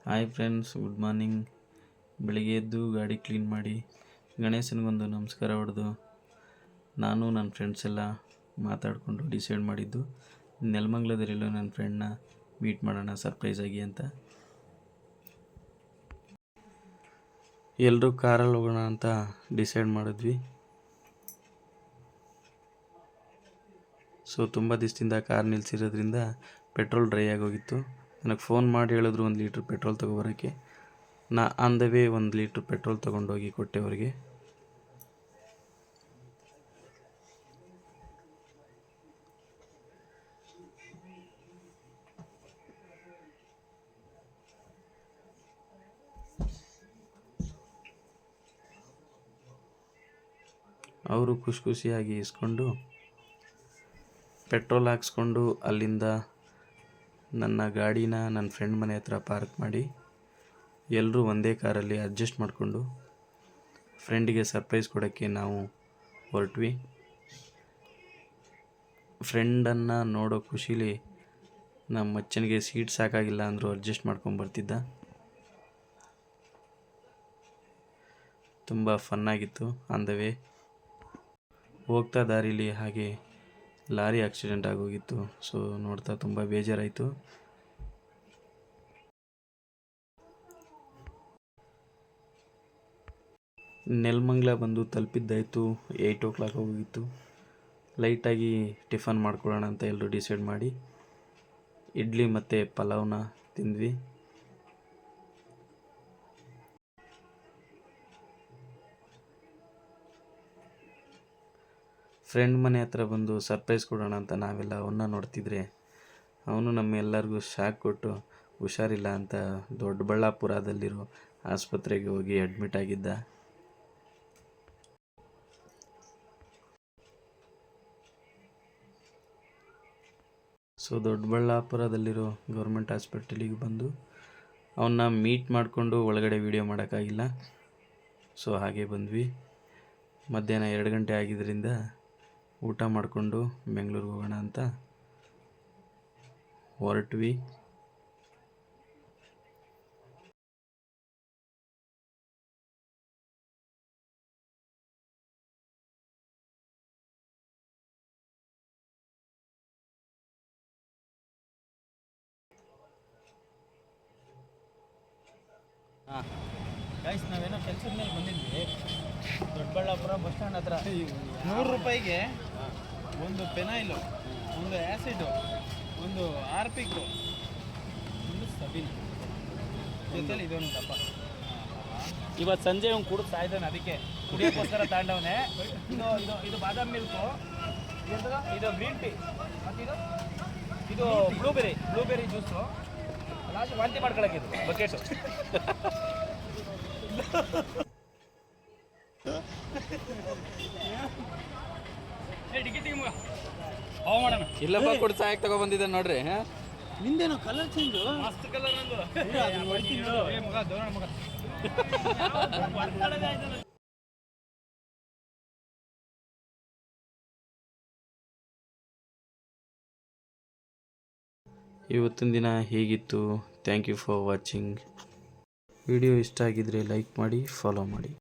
Hi friends, good morning. ಬೆಳಿಗ್ಗೆ ಎದ್ದು ಗಾಡಿ ಕ್ಲೀನ್ ಮಾಡಿ ಗಣೇಶನಿಗೊಂದು ನಮಸ್ಕಾರ ಹೊಡೆದು ನಾನು ನನ್ನ ಫ್ರೆಂಡ್ಸ್ ಎಲ್ಲ ಮಾತಾಡಿಕೊಂಡು ಡಿಸೈಡ್ ಮಾಡಿದ್ದು ನೆಲಮಂಗಲದಲ್ಲಿರೋ ನನ್ನ ಫ್ರೆಂಡ್ನ ಮೀಟ್ ಮಾಡೋಣ ಸರ್ಪ್ರೈಸಾಗಿ ಅಂತ. ಎಲ್ಲರೂ ಕಾರಲ್ಲಿ ಹೋಗೋಣ ಅಂತ ಡಿಸೈಡ್ ಮಾಡಿದ್ವಿ. ಸೊ ತುಂಬ ದಿವಸದಿಂದ ಕಾರ್ ನಿಲ್ಲಿಸಿರೋದ್ರಿಂದ ಪೆಟ್ರೋಲ್ ಡ್ರೈ ಆಗೋಗಿತ್ತು. ನನಗೆ ಫೋನ್ ಮಾಡಿ ಹೇಳಿದ್ರು 1 ಲೀಟ್ರ್ ಪೆಟ್ರೋಲ್ ತೊಗೊಬರೋಕ್ಕೆ. ನಾ on the way 1 litre petrol ತೊಗೊಂಡೋಗಿ ಕೊಟ್ಟೆ ಅವರಿಗೆ. ಅವರು ಖುಷಿಯಾಗಿ ಇಸ್ಕೊಂಡು ಪೆಟ್ರೋಲ್ ಹಾಕ್ಸ್ಕೊಂಡು ಅಲ್ಲಿಂದ ನನ್ನ ಗಾಡಿನ ನನ್ನ ಫ್ರೆಂಡ್ ಮನೆ ಹತ್ರ ಪಾರ್ಕ್ ಮಾಡಿ ಎಲ್ಲರೂ ಒಂದೇ ಕಾರಲ್ಲಿ ಅಡ್ಜಸ್ಟ್ ಮಾಡಿಕೊಂಡು ಫ್ರೆಂಡಿಗೆ ಸರ್ಪ್ರೈಸ್ ಕೊಡೋಕ್ಕೆ ನಾವು ಹೊರಟ್ವಿ. ಫ್ರೆಂಡನ್ನು ನೋಡೋ ಖುಷಿಲಿ ನಮ್ಮ ಮಚ್ಚನಿಗೆ ಸೀಟ್ ಸಾಕಾಗಿಲ್ಲ ಅಂದರೂ ಅಡ್ಜಸ್ಟ್ ಮಾಡ್ಕೊಂಬರ್ತಿದ್ದ. ತುಂಬ ಫನ್ನಾಗಿತ್ತು. ಆನ್ ದ ವೇ ಹೋಗ್ತಾ ದಾರಿಲಿ ಹಾಗೆ ಲಾರಿ ಆಕ್ಸಿಡೆಂಟ್ ಆಗೋಗಿತ್ತು. ಸೊ ನೋಡ್ತಾ ತುಂಬ ಬೇಜಾರಾಯಿತು. ನೆಲಮಂಗಲ ಬಂದು ತಲುಪಿದ್ದಾಯಿತು 8 o'clock ಹೋಗಿತ್ತು. ಲೈಟಾಗಿ ಟಿಫನ್ ಮಾಡ್ಕೊಳ್ಳೋಣ ಅಂತ ಎಲ್ಲರೂ ಡಿಸೈಡ್ ಮಾಡಿ ಇಡ್ಲಿ ಮತ್ತು ಪಲಾವ್ನ ತಿಂದ್ವಿ. ಫ್ರೆಂಡ್ ಮನೆ ಹತ್ರ ಬಂದು ಸರ್ಪ್ರೈಸ್ ಕೊಡೋಣ ಅಂತ ನಾವೆಲ್ಲ ಅವನ್ನ ನೋಡ್ತಿದ್ರೆ ಅವನು ನಮ್ಮೆಲ್ಲರಿಗೂ ಶಾಕ್ ಕೊಟ್ಟು ಹುಷಾರಿಲ್ಲ ಅಂತ ದೊಡ್ಡಬಳ್ಳಾಪುರದಲ್ಲಿರೋ ಆಸ್ಪತ್ರೆಗೆ ಹೋಗಿ ಅಡ್ಮಿಟ್ ಆಗಿದ್ದ. ಸೊ ದೊಡ್ಡಬಳ್ಳಾಪುರದಲ್ಲಿರೋ ಗೌರ್ಮೆಂಟ್ ಹಾಸ್ಪಿಟಲಿಗೆ ಬಂದು ಅವನ್ನ ಮೀಟ್ ಮಾಡಿಕೊಂಡು ಒಳಗಡೆ ವೀಡಿಯೋ ಮಾಡೋಕ್ಕಾಗಿಲ್ಲ. ಸೊ ಹಾಗೆ ಬಂದ್ವಿ. ಮಧ್ಯಾಹ್ನ 2 ಗಂಟೆ ಆಗಿದ್ದರಿಂದ ಊಟ ಮಾಡಿಕೊಂಡು ಬೆಂಗಳೂರಿಗೆ ಹೋಗೋಣ ಅಂತ ಹೊರಟ್ವಿ. ಗೈಸ್, ನಾವೇನೋ ಕೆಲಸದ ಮೇಲೆ ಬಂದಿದ್ವಿ ದೊಡ್ಡಬಳ್ಳಾಪುರ ಬಸ್ ಸ್ಟ್ಯಾಂಡ್ ಹತ್ರ. 100 ರೂಪಾಯಿಗೆ ಒಂದು ಪೆನಾಯಿಲು, ಒಂದು ಆ್ಯಸಿಡು, ಒಂದು ಆರ್ಪಿಕ್ಕು, ಒಂದು ಸಬೀನ್ ಜೊತೆಲಿ ಇದೊಂದು ದಪ್ಪ. ಇವತ್ತು ಸಂಜೆ ಅವ್ನು ಕುಡಿದು ಸಾಯ್ತಾನೆ, ಅದಕ್ಕೆ ಕುಡಿಯೋಕ್ಕೋಸ್ಕರ ತಗೊಂಡವನೆ. ಇದು ಬಾದಾಮ್ ಮಿಲ್ಕು, ಇದು ಗ್ರೀನ್ ಟೀ, ಮತ್ತು ಇದು ಬ್ಲೂಬೆರಿ ಜ್ಯೂಸು. ಲಾಸ್ಟ್ ವಾಂತಿ ಮಾಡ್ಕೊಳಕ್ಕಿದ್ದು ಬಕೆಟು. ಇಲ್ಲಪ್ಪ ಕೊಡು ಸಾಯಕ್ಕೆ ತಗೊಬಂದಿದ್ದೆ ನೋಡ್ರಿ. ನಿಂದೇನೋ ಕಲರ್ ಚೇಂಜು, ಮಸ್ತ್ ಕಲರ್ ನಂದು. ಇವತ್ತಿನ ದಿನ ಹೇಗಿತ್ತು? Thank you for watching. Video ಇಷ್ಟ ಆಗಿದ್ರೆ ಲೈಕ್ ಮಾಡಿ, ಫಾಲೋ ಮಾಡಿ.